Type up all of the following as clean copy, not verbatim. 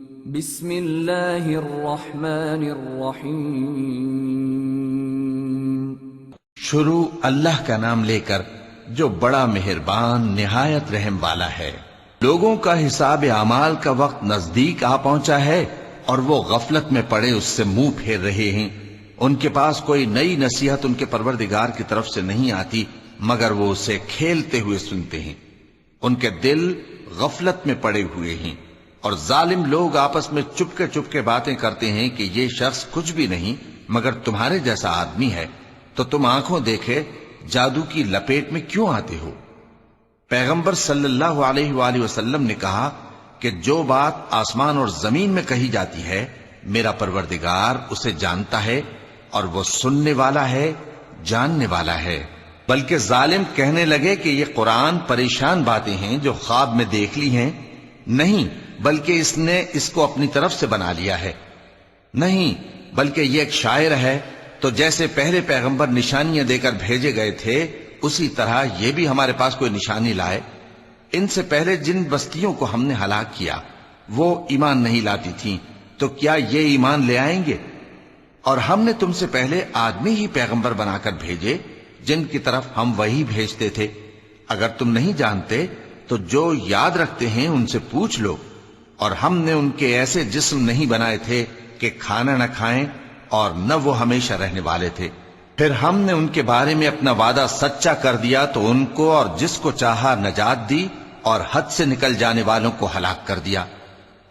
بسم اللہ الرحمن الرحیم۔ شروع اللہ کا نام لے کر جو بڑا مہربان نہایت رحم والا ہے۔ لوگوں کا حساب اعمال کا وقت نزدیک آ پہنچا ہے اور وہ غفلت میں پڑے اس سے منہ پھیر رہے ہیں۔ ان کے پاس کوئی نئی نصیحت ان کے پروردگار کی طرف سے نہیں آتی مگر وہ اسے کھیلتے ہوئے سنتے ہیں۔ ان کے دل غفلت میں پڑے ہوئے ہیں اور ظالم لوگ آپس میں چپکے باتیں کرتے ہیں کہ یہ شخص کچھ بھی نہیں مگر تمہارے جیسا آدمی ہے، تو تم آنکھوں دیکھے جادو کی لپیٹ میں کیوں آتے ہو؟ پیغمبر صلی اللہ علیہ وآلہ وسلم نے کہا کہ جو بات آسمان اور زمین میں کہی جاتی ہے میرا پروردگار اسے جانتا ہے اور وہ سننے والا ہے، جاننے والا ہے۔ بلکہ ظالم کہنے لگے کہ یہ قرآن پریشان باتیں ہیں جو خواب میں دیکھ لی ہیں۔ نہیں بلکہ اس نے اس کو اپنی طرف سے بنا لیا ہے۔ نہیں بلکہ یہ ایک شاعر ہے۔ تو جیسے پہلے پیغمبر نشانیاں دے کر بھیجے گئے تھے اسی طرح یہ بھی ہمارے پاس کوئی نشانی لائے۔ ان سے پہلے جن بستیوں کو ہم نے ہلاک کیا وہ ایمان نہیں لاتی تھیں، تو کیا یہ ایمان لے آئیں گے؟ اور ہم نے تم سے پہلے آدمی ہی پیغمبر بنا کر بھیجے جن کی طرف ہم وہی بھیجتے تھے۔ اگر تم نہیں جانتے تو جو یاد رکھتے ہیں ان سے پوچھ لو۔ اور ہم نے ان کے ایسے جسم نہیں بنائے تھے کہ کھانا نہ کھائیں اور نہ وہ ہمیشہ رہنے والے تھے۔ پھر ہم نے ان کے بارے میں اپنا وعدہ سچا کر دیا تو ان کو اور جس کو چاہا نجات دی اور حد سے نکل جانے والوں کو ہلاک کر دیا۔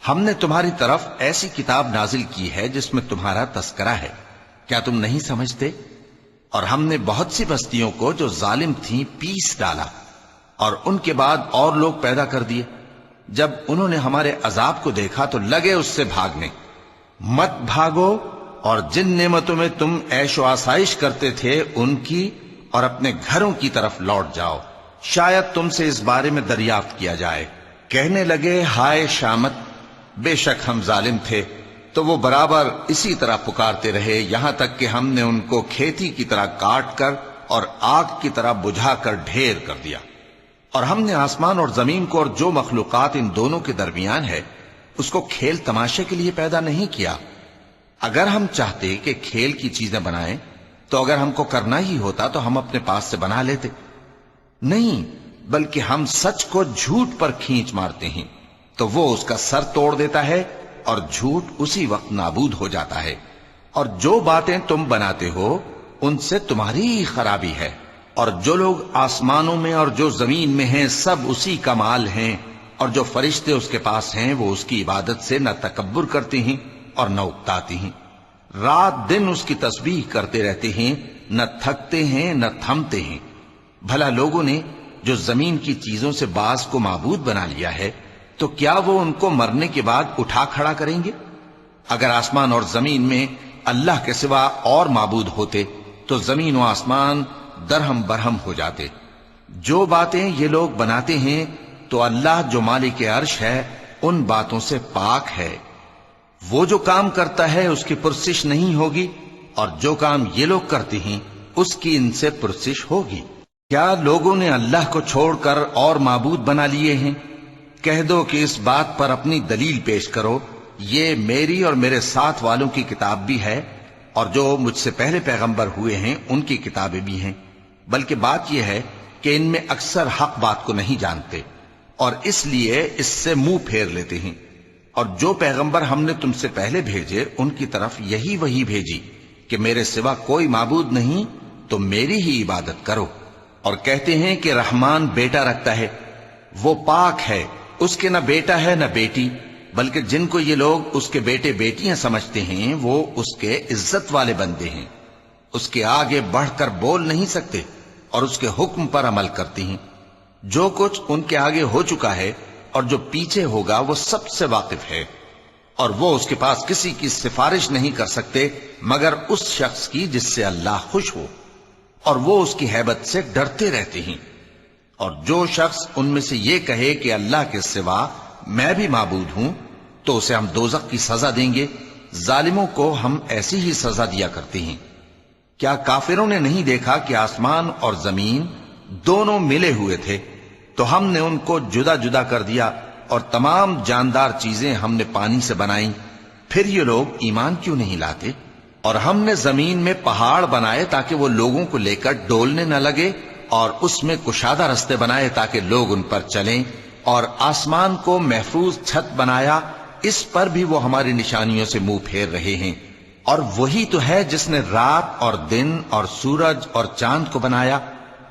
ہم نے تمہاری طرف ایسی کتاب نازل کی ہے جس میں تمہارا تذکرہ ہے، کیا تم نہیں سمجھتے؟ اور ہم نے بہت سی بستیوں کو جو ظالم تھیں پیس ڈالا اور ان کے بعد اور لوگ پیدا کر دیے۔ جب انہوں نے ہمارے عذاب کو دیکھا تو لگے اس سے بھاگنے۔ مت بھاگو اور جن نعمتوں میں تم عیش و آسائش کرتے تھے ان کی اور اپنے گھروں کی طرف لوٹ جاؤ، شاید تم سے اس بارے میں دریافت کیا جائے۔ کہنے لگے ہائے شامت، بے شک ہم ظالم تھے۔ تو وہ برابر اسی طرح پکارتے رہے یہاں تک کہ ہم نے ان کو کھیتی کی طرح کاٹ کر اور آگ کی طرح بجھا کر ڈھیر کر دیا۔ اور ہم نے آسمان اور زمین کو اور جو مخلوقات ان دونوں کے درمیان ہے اس کو کھیل تماشے کے لیے پیدا نہیں کیا۔ اگر ہم چاہتے کہ کھیل کی چیزیں بنائیں تو اگر ہم کو کرنا ہی ہوتا تو ہم اپنے پاس سے بنا لیتے۔ نہیں بلکہ ہم سچ کو جھوٹ پر کھینچ مارتے ہیں تو وہ اس کا سر توڑ دیتا ہے اور جھوٹ اسی وقت نابود ہو جاتا ہے۔ اور جو باتیں تم بناتے ہو ان سے تمہاری ہی خرابی ہے۔ اور جو لوگ آسمانوں میں اور جو زمین میں ہیں سب اسی کا مال ہیں، اور جو فرشتے اس کے پاس ہیں وہ اس کی عبادت سے نہ تکبر کرتے ہیں اور نہ اکتاتے ہیں۔ رات دن اس کی تسبیح کرتے رہتے ہیں، نہ تھکتے ہیں نہ تھمتے ہیں۔ بھلا لوگوں نے جو زمین کی چیزوں سے بعض کو معبود بنا لیا ہے تو کیا وہ ان کو مرنے کے بعد اٹھا کھڑا کریں گے؟ اگر آسمان اور زمین میں اللہ کے سوا اور معبود ہوتے تو زمین و آسمان درہم برہم ہو جاتے۔ جو باتیں یہ لوگ بناتے ہیں تو اللہ جو مالک عرش ہے ان باتوں سے پاک ہے۔ وہ جو کام کرتا ہے اس کی پرسش نہیں ہوگی، اور جو کام یہ لوگ کرتے ہیں اس کی ان سے پرسش ہوگی۔ کیا لوگوں نے اللہ کو چھوڑ کر اور معبود بنا لیے ہیں؟ کہہ دو کہ اس بات پر اپنی دلیل پیش کرو، یہ میری اور میرے ساتھ والوں کی کتاب بھی ہے اور جو مجھ سے پہلے پیغمبر ہوئے ہیں ان کی کتابیں بھی ہیں۔ بلکہ بات یہ ہے کہ ان میں اکثر حق بات کو نہیں جانتے اور اس لیے اس سے منہ پھیر لیتے ہیں۔ اور جو پیغمبر ہم نے تم سے پہلے بھیجے ان کی طرف یہی وحی بھیجی کہ میرے سوا کوئی معبود نہیں تو میری ہی عبادت کرو۔ اور کہتے ہیں کہ رحمان بیٹا رکھتا ہے، وہ پاک ہے، اس کے نہ بیٹا ہے نہ بیٹی، بلکہ جن کو یہ لوگ اس کے بیٹے بیٹیاں سمجھتے ہیں وہ اس کے عزت والے بندے ہیں۔ اس کے آگے بڑھ کر بول نہیں سکتے اور اس کے حکم پر عمل کرتے ہیں۔ جو کچھ ان کے آگے ہو چکا ہے اور جو پیچھے ہوگا وہ سب سے واقف ہے، اور وہ اس کے پاس کسی کی سفارش نہیں کر سکتے مگر اس شخص کی جس سے اللہ خوش ہو، اور وہ اس کی ہیبت سے ڈرتے رہتے ہیں۔ اور جو شخص ان میں سے یہ کہے کہ اللہ کے سوا میں بھی معبود ہوں تو اسے ہم دوزخ کی سزا دیں گے۔ ظالموں کو ہم ایسی ہی سزا دیا کرتے ہیں۔ کیا کافروں نے نہیں دیکھا کہ آسمان اور زمین دونوں ملے ہوئے تھے تو ہم نے ان کو جدا جدا کر دیا اور تمام جاندار چیزیں ہم نے پانی سے بنائیں، پھر یہ لوگ ایمان کیوں نہیں لاتے؟ اور ہم نے زمین میں پہاڑ بنائے تاکہ وہ لوگوں کو لے کر ڈولنے نہ لگے، اور اس میں کشادہ رستے بنائے تاکہ لوگ ان پر چلیں، اور آسمان کو محفوظ چھت بنایا، اس پر بھی وہ ہماری نشانیوں سے منہ پھیر رہے ہیں۔ اور وہی تو ہے جس نے رات اور دن اور سورج اور چاند کو بنایا،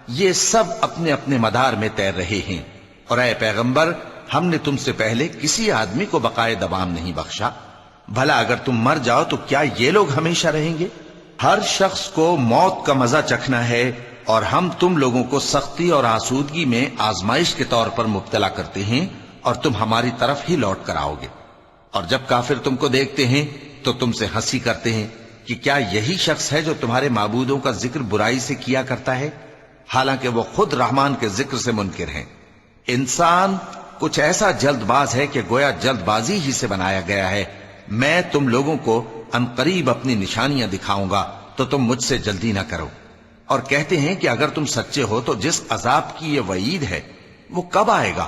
یہ سب اپنے اپنے مدار میں تیر رہے ہیں۔ اور اے پیغمبر، ہم نے تم سے پہلے کسی آدمی کو بقائے دوام نہیں بخشا، بھلا اگر تم مر جاؤ تو کیا یہ لوگ ہمیشہ رہیں گے؟ ہر شخص کو موت کا مزہ چکھنا ہے، اور ہم تم لوگوں کو سختی اور آسودگی میں آزمائش کے طور پر مبتلا کرتے ہیں، اور تم ہماری طرف ہی لوٹ کر آؤ گے۔ اور جب کافر تم کو دیکھتے ہیں تو تم سے ہنسی کرتے ہیں کہ کیا یہی شخص ہے جو تمہارے معبودوں کا ذکر برائی سے کیا کرتا ہے، حالانکہ وہ خود رحمان کے ذکر سے منکر ہیں۔ انسان کچھ ایسا جلد باز ہے کہ گویا جلد بازی ہی سے بنایا گیا ہے۔ میں تم لوگوں کو عنقریب اپنی نشانیاں دکھاؤں گا تو تم مجھ سے جلدی نہ کرو۔ اور کہتے ہیں کہ اگر تم سچے ہو تو جس عذاب کی یہ وعید ہے وہ کب آئے گا؟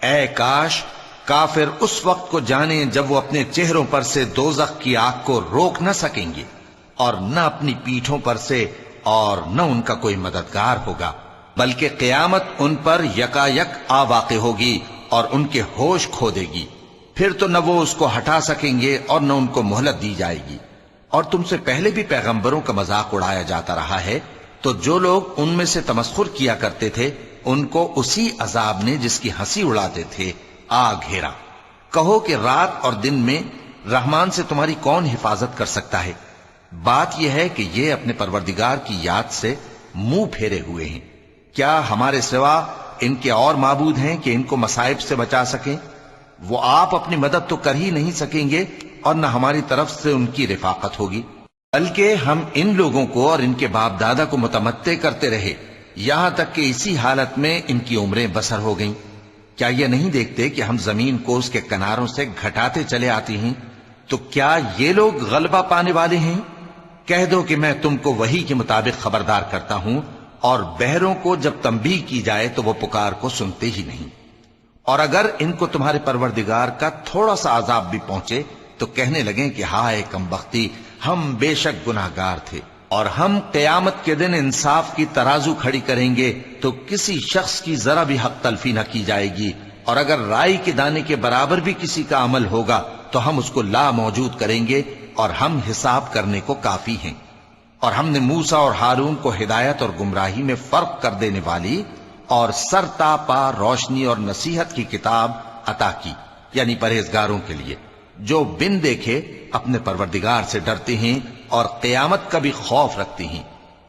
اے کاش کافر اس وقت کو جانیں جب وہ اپنے چہروں پر سے دوزخ کی آگ کو روک نہ سکیں گے، اور نہ اپنی پیٹھوں پر سے، اور نہ ان کا کوئی مددگار ہوگا، بلکہ قیامت ان پر یکا یک آ واقع ہوگی اور ان کے ہوش کھو دے گی، پھر تو نہ وہ اس کو ہٹا سکیں گے اور نہ ان کو مہلت دی جائے گی۔ اور تم سے پہلے بھی پیغمبروں کا مذاق اڑایا جاتا رہا ہے، تو جو لوگ ان میں سے تمسخر کیا کرتے تھے ان کو اسی عذاب نے جس کی ہنسی اڑاتے تھے آ گھیرا۔ کہو کہ رات اور دن میں رحمان سے تمہاری کون حفاظت کر سکتا ہے؟ بات یہ ہے کہ یہ اپنے پروردگار کی یاد سے منہ پھیرے ہوئے ہیں۔ کیا ہمارے سوا ان کے اور معبود ہیں کہ ان کو مصائب سے بچا سکیں؟ وہ آپ اپنی مدد تو کر ہی نہیں سکیں گے، اور نہ ہماری طرف سے ان کی رفاقت ہوگی، بلکہ ہم ان لوگوں کو اور ان کے باپ دادا کو متمتع کرتے رہے، یہاں تک کہ اسی حالت میں ان کی عمریں بسر ہو گئیں۔ کیا یہ نہیں دیکھتے کہ ہم زمین کو اس کے کناروں سے گھٹاتے چلے آتے ہیں؟ تو کیا یہ لوگ غلبہ پانے والے ہیں؟ کہہ دو کہ میں تم کو وحی کے مطابق خبردار کرتا ہوں، اور بہروں کو جب تنبیہ کی جائے تو وہ پکار کو سنتے ہی نہیں۔ اور اگر ان کو تمہارے پروردگار کا تھوڑا سا عذاب بھی پہنچے تو کہنے لگیں کہ ہائے کمبختی، ہم بے شک گناہگار تھے۔ اور ہم قیامت کے دن انصاف کی ترازو کھڑی کریں گے تو کسی شخص کی ذرا بھی حق تلفی نہ کی جائے گی، اور اگر رائی کے دانے کے برابر بھی کسی کا عمل ہوگا تو ہم اس کو لا موجود کریں گے، اور ہم حساب کرنے کو کافی ہیں۔ اور ہم نے موسیٰ اور ہارون کو ہدایت اور گمراہی میں فرق کر دینے والی اور سر تا پا روشنی اور نصیحت کی کتاب عطا کی، یعنی پرہیزگاروں کے لیے جو بن دیکھے اپنے پروردگار سے ڈرتے ہیں اور قیامت کا بھی خوف رکھتے ہیں۔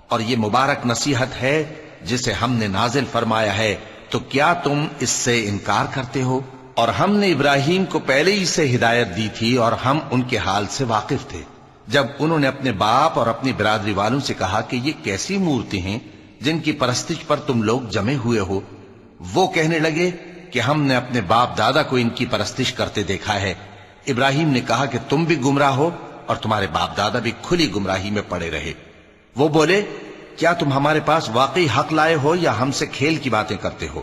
اور یہ مبارک نصیحت ہے جسے ہم نے نازل فرمایا ہے، تو کیا تم اس سے انکار کرتے ہو؟ اور ہم نے ابراہیم کو پہلے ہی سے ہدایت دی تھی، اور ہم ان کے حال سے واقف تھے جب انہوں نے اپنے باپ اور اپنی برادری والوں سے کہا کہ یہ کیسی مورتی ہیں جن کی پرستش پر تم لوگ جمے ہوئے ہو۔ وہ کہنے لگے کہ ہم نے اپنے باپ دادا کو ان کی پرستش کرتے دیکھا ہے۔ ابراہیم نے کہا کہ تم بھی گمراہ ہو اور تمہارے باپ دادا بھی کھلی گمراہی میں پڑے رہے۔ وہ بولے کیا تم ہمارے پاس واقعی حق لائے ہو یا ہم سے کھیل کی باتیں کرتے ہو؟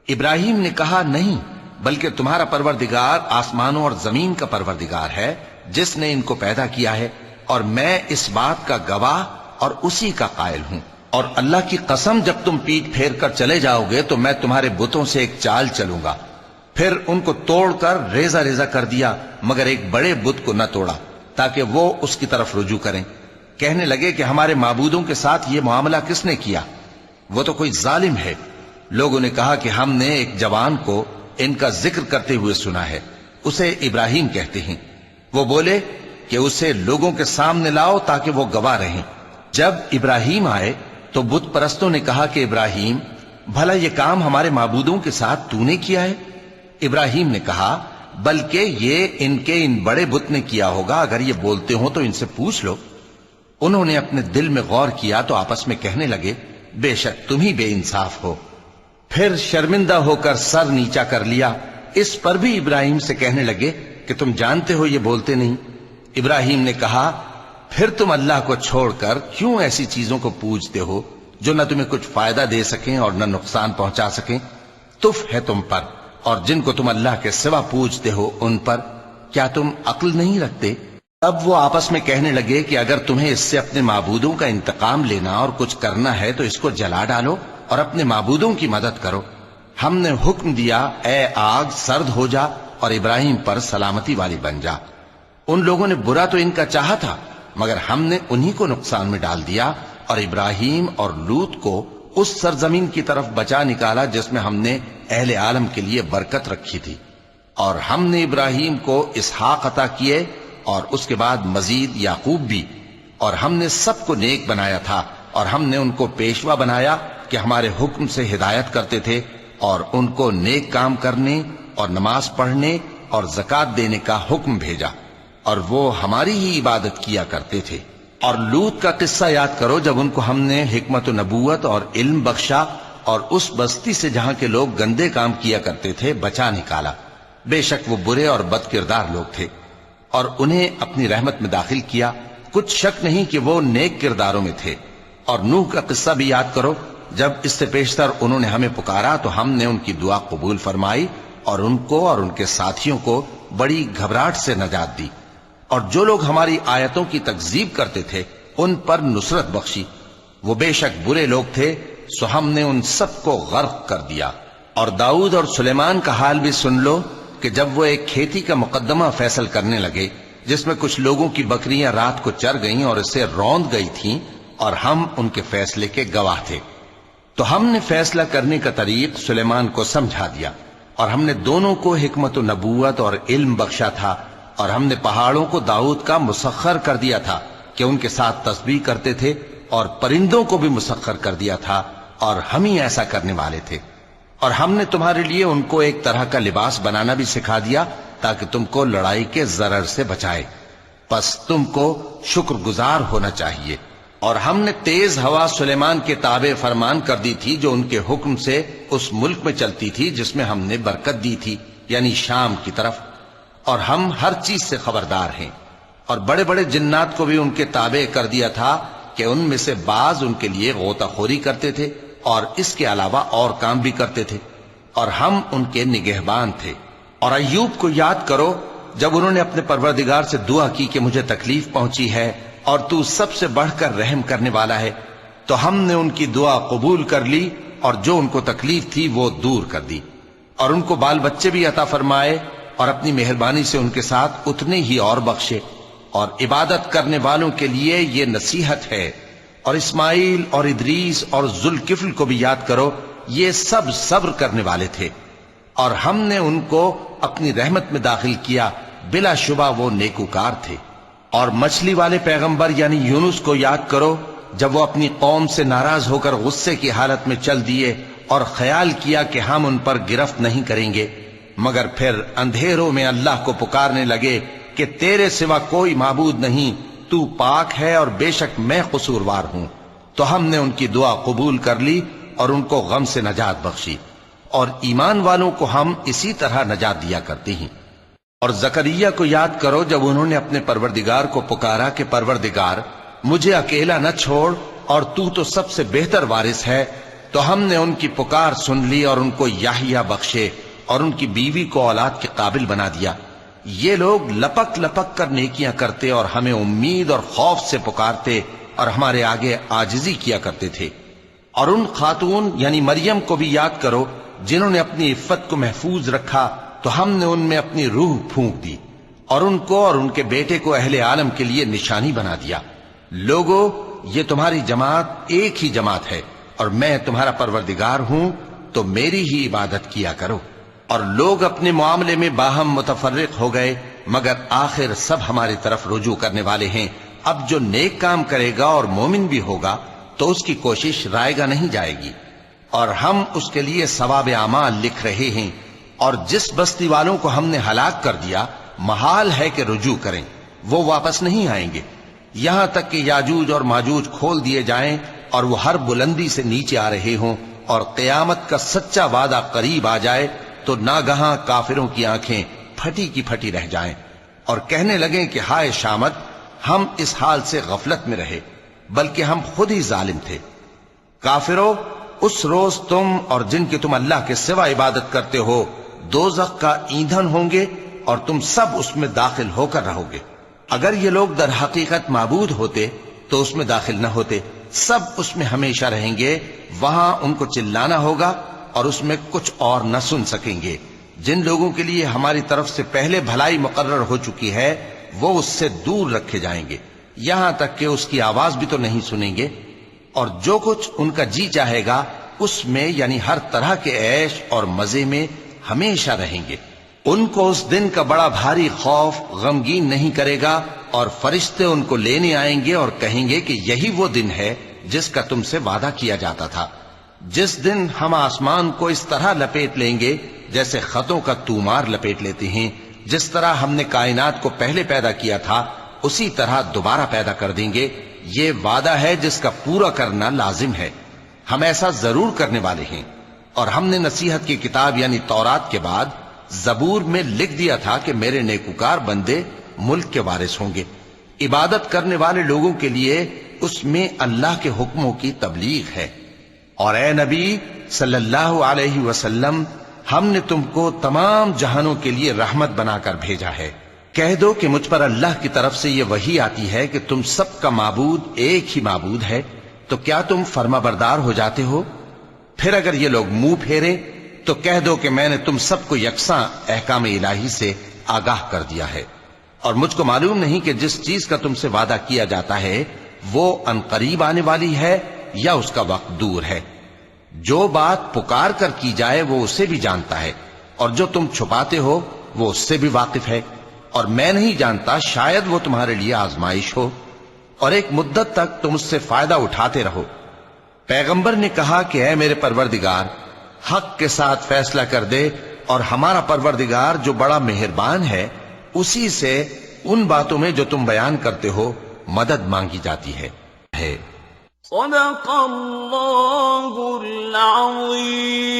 ابراہیم نے کہا نہیں، بلکہ تمہارا پروردگار آسمانوں اور زمین کا پروردگار ہے جس نے ان کو پیدا کیا ہے، اور میں اس بات کا گواہ اور اسی کا قائل ہوں۔ اور اللہ کی قسم جب تم پیٹ پھیر کر چلے جاؤ گے تو میں تمہارے بتوں سے ایک چال چلوں گا۔ پھر ان کو توڑ کر ریزہ ریزہ کر دیا، مگر ایک بڑے بت کو نہ توڑا تاکہ وہ اس کی طرف رجوع کریں۔ کہنے لگے کہ ہمارے معبودوں کے ساتھ یہ معاملہ کس نے کیا؟ وہ تو کوئی ظالم ہے۔ لوگوں نے کہا کہ ہم نے ایک جوان کو ان کا ذکر کرتے ہوئے سنا ہے، اسے ابراہیم کہتے ہیں۔ وہ بولے کہ اسے لوگوں کے سامنے لاؤ تاکہ وہ گواہ رہیں۔ جب ابراہیم آئے تو بت پرستوں نے کہا کہ ابراہیم، بھلا یہ کام ہمارے معبودوں کے ساتھ تو نے کیا ہے؟ ابراہیم نے کہا بلکہ یہ ان بڑے بت نے کیا ہوگا، اگر یہ بولتے ہوں تو ان سے پوچھ لو۔ انہوں نے اپنے دل میں غور کیا تو آپس میں کہنے لگے بے شک تم ہی بے انصاف ہو۔ پھر شرمندہ ہو کر سر نیچا کر لیا۔ اس پر بھی ابراہیم سے کہنے لگے کہ تم جانتے ہو یہ بولتے نہیں۔ ابراہیم نے کہا پھر تم اللہ کو چھوڑ کر کیوں ایسی چیزوں کو پوجتے ہو جو نہ تمہیں کچھ فائدہ دے سکیں اور نہ نقصان پہنچا سکیں؟ تف ہے تم پر اور جن کو تم اللہ کے سوا پوجتے ہو ان پر کیا تم عقل نہیں رکھتے؟ تب وہ آپس میں کہنے لگے کہ اگر تمہیں اس سے اپنے معبودوں کا انتقام لینا اور کچھ کرنا ہے تو اس کو جلا ڈالو اور اپنے معبودوں کی مدد کرو۔ ہم نے حکم دیا اے آگ سرد ہو جا اور ابراہیم پر سلامتی والی بن جا۔ ان لوگوں نے برا تو ان کا چاہا تھا مگر ہم نے انہی کو نقصان میں ڈال دیا اور ابراہیم اور لوط کو اس سرزمین کی طرف بچا نکالا جس میں ہم نے اہل عالم کے لیے برکت رکھی تھی۔ اور ہم نے ابراہیم کو اسحاق عطا کیے اور اس کے بعد مزید یعقوب بھی، اور ہم نے سب کو نیک بنایا تھا اور ہم نے ان کو پیشوا بنایا کہ ہمارے حکم سے ہدایت کرتے تھے اور ان کو نیک کام کرنے اور نماز پڑھنے اور زکوٰۃ دینے کا حکم بھیجا، اور وہ ہماری ہی عبادت کیا کرتے تھے۔ اور لوط کا قصہ یاد کرو جب ان کو ہم نے حکمت و نبوت اور علم بخشا اور اس بستی سے جہاں کے لوگ گندے کام کیا کرتے تھے بچا نکالا۔ بے شک وہ برے اور بد کردار لوگ تھے، اور انہیں اپنی رحمت میں داخل کیا، کچھ شک نہیں کہ وہ نیک کرداروں میں تھے۔ اور نوح کا قصہ بھی یاد کرو جب اس سے پیشتر انہوں نے ہمیں پکارا تو ہم نے ان کی دعا قبول فرمائی اور ان کو اور ان کے ساتھیوں کو بڑی گھبراہٹ سے نجات دی، اور جو لوگ ہماری آیتوں کی تکذیب کرتے تھے ان پر نصرت بخشی۔ وہ بے شک برے لوگ تھے سو ہم نے ان سب کو غرق کر دیا۔ اور داؤد اور سلیمان کا حال بھی سن لو کہ جب وہ ایک کھیتی کا مقدمہ فیصل کرنے لگے جس میں کچھ لوگوں کی بکریاں رات کو چر گئیں اور اسے روند گئی تھیں اور ہم ان کے فیصلے کے گواہ تھے، تو ہم نے فیصلہ کرنے کا طریق سلیمان کو سمجھا دیا، اور ہم نے دونوں کو حکمت و نبوت اور علم بخشا تھا، اور ہم نے پہاڑوں کو داؤد کا مسخر کر دیا تھا کہ ان کے ساتھ تسبیح کرتے تھے، اور پرندوں کو بھی مسخر کر دیا تھا، اور ہم ہی ایسا کرنے والے تھے۔ اور ہم نے تمہارے لیے ان کو ایک طرح کا لباس بنانا بھی سکھا دیا تاکہ تم کو لڑائی کے ضرر سے بچائے، پس تم کو شکر گزار ہونا چاہیے۔ اور ہم نے تیز ہوا سلیمان کے تابع فرمان کر دی تھی جو ان کے حکم سے اس ملک میں چلتی تھی جس میں ہم نے برکت دی تھی، یعنی شام کی طرف، اور ہم ہر چیز سے خبردار ہیں۔ اور بڑے بڑے جنات کو بھی ان کے تابع کر دیا تھا کہ ان میں سے بعض ان کے لیے غوطہ خوری کرتے تھے اور اس کے علاوہ اور کام بھی کرتے تھے، اور ہم ان کے نگہبان تھے۔ اور ایوب کو یاد کرو جب انہوں نے اپنے پروردگار سے دعا کی کہ مجھے تکلیف پہنچی ہے اور تو سب سے بڑھ کر رحم کرنے والا ہے، تو ہم نے ان کی دعا قبول کر لی اور جو ان کو تکلیف تھی وہ دور کر دی، اور ان کو بال بچے بھی عطا فرمائے اور اپنی مہربانی سے ان کے ساتھ اتنے ہی اور بخشے۔ اور عبادت کرنے والوں کے لیے یہ نصیحت ہے۔ اور اسماعیل اور ادریس اور ذوالکفل کو بھی یاد کرو، یہ سب صبر کرنے والے تھے، اور ہم نے ان کو اپنی رحمت میں داخل کیا، بلا شبہ وہ نیکوکار تھے۔ اور مچھلی والے پیغمبر یعنی یونس کو یاد کرو جب وہ اپنی قوم سے ناراض ہو کر غصے کی حالت میں چل دیے اور خیال کیا کہ ہم ان پر گرفت نہیں کریں گے، مگر پھر اندھیروں میں اللہ کو پکارنے لگے کہ تیرے سوا کوئی معبود نہیں، تو پاک ہے اور بے شک میں قصوروار ہوں، تو ہم نے ان کی دعا قبول کر لی اور ان کو غم سے نجات بخشی، اور ایمان والوں کو ہم اسی طرح نجات دیا کرتے ہیں۔ اور زکریا کو یاد کرو جب انہوں نے اپنے پروردگار کو پکارا کہ پروردگار مجھے اکیلا نہ چھوڑ اور تو سب سے بہتر وارث ہے، تو ہم نے ان کی پکار سن لی اور ان کو یحییٰ بخشے اور ان کی بیوی کو اولاد کے قابل بنا دیا۔ یہ لوگ لپک لپک کر نیکیاں کرتے اور ہمیں امید اور خوف سے پکارتے اور ہمارے آگے عاجزی کیا کرتے تھے۔ اور ان خاتون یعنی مریم کو بھی یاد کرو جنہوں نے اپنی عفت کو محفوظ رکھا، تو ہم نے ان میں اپنی روح پھونک دی اور ان کو اور ان کے بیٹے کو اہل عالم کے لیے نشانی بنا دیا۔ لوگو، یہ تمہاری جماعت ایک ہی جماعت ہے اور میں تمہارا پروردگار ہوں، تو میری ہی عبادت کیا کرو۔ اور لوگ اپنے معاملے میں باہم متفرق ہو گئے، مگر آخر سب ہماری طرف رجوع کرنے والے ہیں۔ اب جو نیک کام کرے گا اور مومن بھی ہوگا تو اس کی کوشش رائے گا نہیں جائے گی، اور ہم اس کے لیے ثواب اعمال لکھ رہے ہیں۔ اور جس بستی والوں کو ہم نے ہلاک کر دیا محال ہے کہ رجوع کریں، وہ واپس نہیں آئیں گے، یہاں تک کہ یاجوج اور ماجوج کھول دیے جائیں اور وہ ہر بلندی سے نیچے آ رہے ہوں، اور قیامت کا سچا وعدہ قریب آ جائے تو ناگہاں کافروں کی آنکھیں پھٹی کی پھٹی رہ جائیں اور کہنے لگیں کہ ہائے شامت، ہم اس حال سے غفلت میں رہے، بلکہ ہم خود ہی ظالم تھے۔ کافرو، اس روز تم اور جن کی تم اللہ کے سوا عبادت کرتے ہو دوزخ کا ایندھن ہوں گے اور تم سب اس میں داخل ہو کر رہو گے۔ اگر یہ لوگ در حقیقت معبود ہوتے تو اس میں داخل نہ ہوتے، سب اس میں ہمیشہ رہیں گے، وہاں ان کو چلانا ہوگا اور اس میں کچھ اور نہ سن سکیں گے۔ جن لوگوں کے لیے ہماری طرف سے پہلے بھلائی مقرر ہو چکی ہے وہ اس سے دور رکھے جائیں گے، یہاں تک کہ اس کی آواز بھی تو نہیں سنیں گے، اور جو کچھ ان کا جی چاہے گا اس میں یعنی ہر طرح کے عیش اور مزے میں ہمیشہ رہیں گے۔ ان کو اس دن کا بڑا بھاری خوف غمگین نہیں کرے گا، اور فرشتے ان کو لینے آئیں گے اور کہیں گے کہ یہی وہ دن ہے جس کا تم سے وعدہ کیا جاتا تھا، جس دن ہم آسمان کو اس طرح لپیٹ لیں گے جیسے خطوں کا تومار لپیٹ لیتے ہیں، جس طرح ہم نے کائنات کو پہلے پیدا کیا تھا اسی طرح دوبارہ پیدا کر دیں گے۔ یہ وعدہ ہے جس کا پورا کرنا لازم ہے، ہم ایسا ضرور کرنے والے ہیں۔ اور ہم نے نصیحت کی کتاب یعنی تورات کے بعد زبور میں لکھ دیا تھا کہ میرے نیکوکار بندے ملک کے وارث ہوں گے۔ عبادت کرنے والے لوگوں کے لیے اس میں اللہ کے حکموں کی تبلیغ ہے۔ اور اے نبی صلی اللہ علیہ وسلم، ہم نے تم کو تمام جہانوں کے لیے رحمت بنا کر بھیجا ہے۔ کہہ دو کہ مجھ پر اللہ کی طرف سے یہ وحی آتی ہے کہ تم سب کا معبود ایک ہی معبود ہے، تو کیا تم فرما بردار ہو جاتے ہو؟ پھر اگر یہ لوگ منہ پھیرے تو کہہ دو کہ میں نے تم سب کو یکساں احکام الہی سے آگاہ کر دیا ہے، اور مجھ کو معلوم نہیں کہ جس چیز کا تم سے وعدہ کیا جاتا ہے وہ عنقریب آنے والی ہے یا اس کا وقت دور ہے۔ جو بات پکار کر کی جائے وہ اسے بھی جانتا ہے، اور جو تم چھپاتے ہو وہ اس سے بھی واقف ہے، اور میں نہیں جانتا شاید وہ تمہارے لیے آزمائش ہو، اور ایک مدت تک تم اس سے فائدہ اٹھاتے رہو۔ پیغمبر نے کہا کہ اے میرے پروردگار، حق کے ساتھ فیصلہ کر دے، اور ہمارا پروردگار جو بڑا مہربان ہے اسی سے ان باتوں میں جو تم بیان کرتے ہو مدد مانگی جاتی ہے۔ صدق اللہ العظیم۔